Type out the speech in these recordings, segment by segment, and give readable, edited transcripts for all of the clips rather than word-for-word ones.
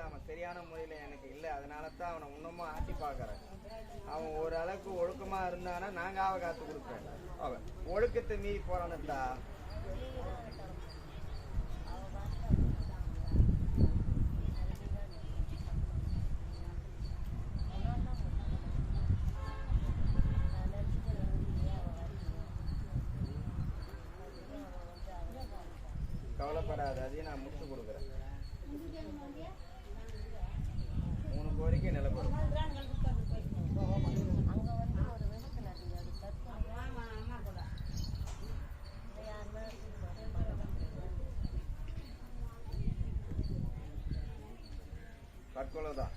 அவன் சரியான முறையில் எனக்கு இல்லை. அதனால தான் அவனை இன்னமும் ஆட்டி பார்க்குறேன். அவன் ஓரளவுக்கு ஒழுக்கமாக இருந்தானா நான் காவை காத்து கொடுப்பேன். அவன் ஒழுக்கத்தை மீறி போறான்டா. கவலைப்படாது, அதையும் நான் முடிச்சு கொடுக்குறேன். 3 கோரிக்கை நிலப்படும். தற்கொலை தான்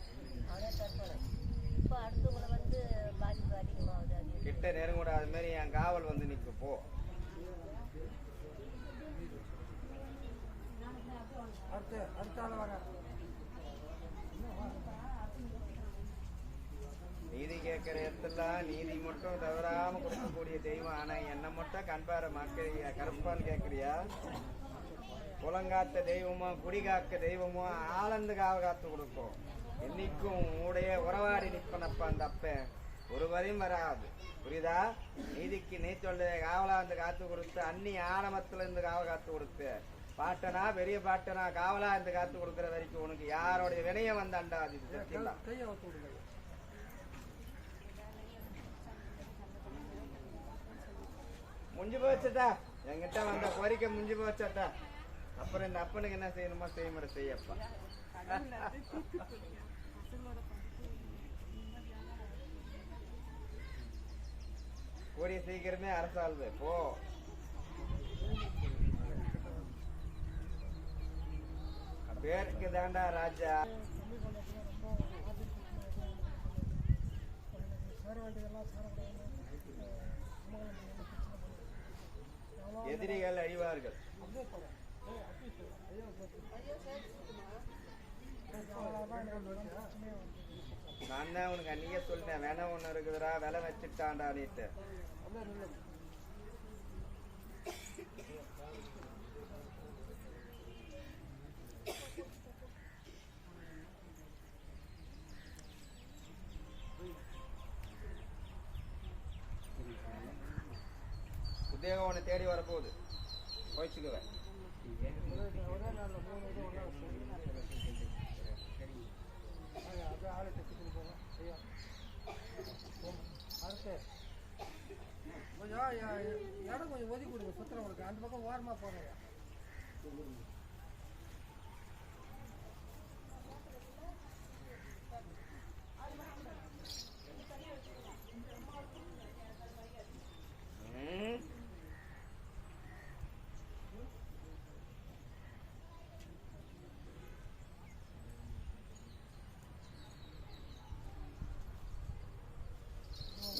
கிட்ட நெருங்கூட. அது மாதிரி என் காவல் வந்து நிற்கு போ. நீதி கேட்கிற இடத்துல நீதி மட்டும் தவறாம கொடுக்கக்கூடிய தெய்வம். ஆனா என்ன மட்டும் கண்பார மாக்கிறியா, கருப்பான்னு கேட்கறியா? குளங்காத்த தெய்வமோ குடிகாக்க தெய்வமோ ஆளந்து காவ காத்து கொடுக்கும். என்னைக்கும் உடைய உறவாடி நிற்பனப்ப அந்த அப்ப ஒரு வரையும் வராது. புரியுதா? நீதிக்கு நீ சொல்ல காவலா இருந்து காத்து கொடுத்து அன்னி ஆணவத்துல இருந்து காவ காத்து கொடுத்து பாட்டனா பெரிய பாட்டனா காவலா இருந்து காத்து கொடுக்கற வரைக்கும் உனக்கு யாரோடைய வினைய வந்தாண்டா. அது முடிஞ்சு போச்சட்டா. என்கிட்ட வந்த கோரிக்கை முடிஞ்சு போச்சட்டா. அப்புறம் இந்த அப்பனுக்கு என்ன செய்யணுமோ செய்ய செய்யப்பா. கூடிய சீக்கிரமே அரசாள்வு போ. பேருக்கு தாண்டா ராஜா. எதிரிகள் அழிவார்கள். நான் தான் உனக்கு அன்னைக்கே சொல்லிட்டேன், வேணா ஒண்ணு இருக்குதுடா, விலை வச்சுட்டான்டான்னுட்டு. உத்தியோகம் ஒன்று தேடி வரப்போகுது, போயிச்சுக்குவேன். இடம் கொஞ்சம் ஒதுக்கி கொடுங்க சுத்திரவங்களுக்கு. அந்த பக்கம் ஓரமா போறேன்.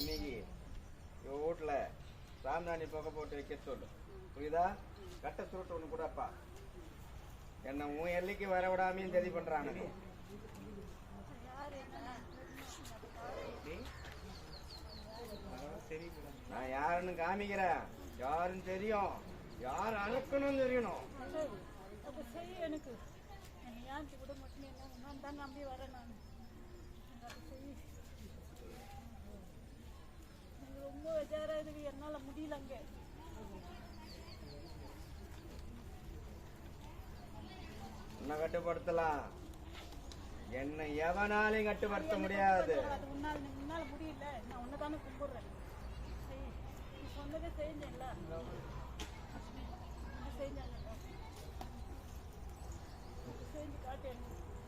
இன்னைக்கு வீட்டுல சாந்தாணி புகை போட்டு வைக்க சொல்லு. புரியுதா? கட்ட சுருட்டு ஒண்ணு கூடப்பா. என்ன உன் எல்லைக்கு வர விடாமையும் தெரி பண்றாங்க. நான் யாருன்னு காமிக்கிறேன். யாருன்னு தெரியும், யார் அனுக்கணும் தெரியணும். எனக்கு விட மாட்டேன். நான் தான் நம்பி வரேன். நான் ரொம்ப விஜாரா இருக்கு. என்னால முடியலங்க. உன்னை கட்டுப்படுத்தலாம், என்ன எவனாலையும் கட்டுப்படுத்த முடியாது. உன்னால முடியல. நான் உன்னதானே கும்பிடுறேன். நீ சொன்னதே செஞ்சேன்ல. செஞ்சு காட்டு.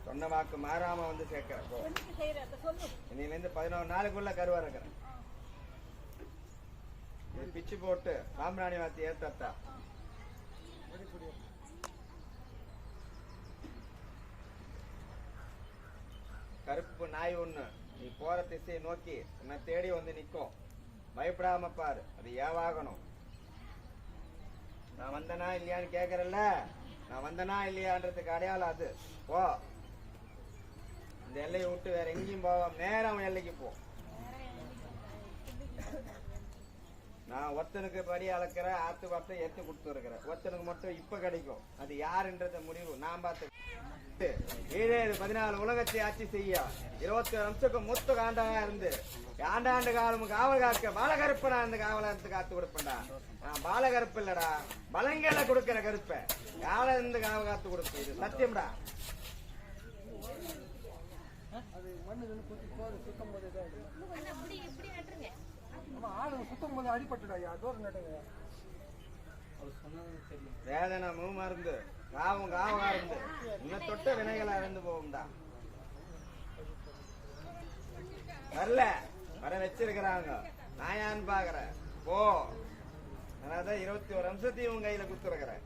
சொன்ன வாக்கு மாறாம வந்து சேர்க்கிறேன். இன்னையில இருந்து 11 நாளுக்குள்ள கருவா இருக்கிறேன். பிச்சு போட்டு சாம்பிராணி வாத்தி ஏத்தா. கருப்பு நாய் ஒண்ணு நீ போற திசையை நோக்கி உன்னை தேடி வந்து நிக்கும். பயப்படாம பாரு, அது ஏவாகணும். நான் வந்தனா இல்லையான்னு கேக்குறல்ல, நான் வந்தனா இல்லையான்றதுக்கு அடையாளம் அது. போ, இந்த எல்லையை விட்டு வேற எங்கேயும் போவாம நேரம் எல்லைக்கு போ. நான் ஒருத்தனுக்கு படி அளக்கிற ஆத்து வார்த்தை ஏத்து கொடுத்து இருக்கிறேன். ஒருத்தனுக்கு மட்டும் இப்ப கிடைக்கும். அது யாருன்றத முடிவு நான் பார்த்து. 7 14 உலகத்தை ஆட்சி செய்ய 21 நிமிஷத்துக்கு மூத்த காண்டாக இருந்து ஆண்டாண்டு காலம் காவல் காக்க பாலகருப்பனா இந்த காவலத்துக்கு காத்து கொடுப்பேன்டா. நான் பாலகருப்பு இல்லடா, பலங்கல கொடுக்கிற கருப்ப காவல இருந்து காவல் காத்து கொடுப்பேன். இது சத்தியம்டா. அது மண்ணு குத்தி போது சுத்தம் போது ஆமா ஆளுங்க சுத்தம் போது அடிபட்டுடா ஐயா தூரம் நட்டுங்க. வேதனை மருந்து காவும் காவகா இருந்து இன்னும் தொட்ட வினைகளா இருந்து போகும்டா. வரல வர வச்சிருக்கிறாங்க, நான் யான்னு பாக்குறேன் போ. அதான் 21 நிமிஷத்தையும் உன் கையில குத்துருக்கிறேன்.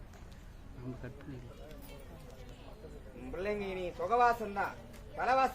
பிள்ளைங்க இனி சுகவாசம் தான், பலவாசம்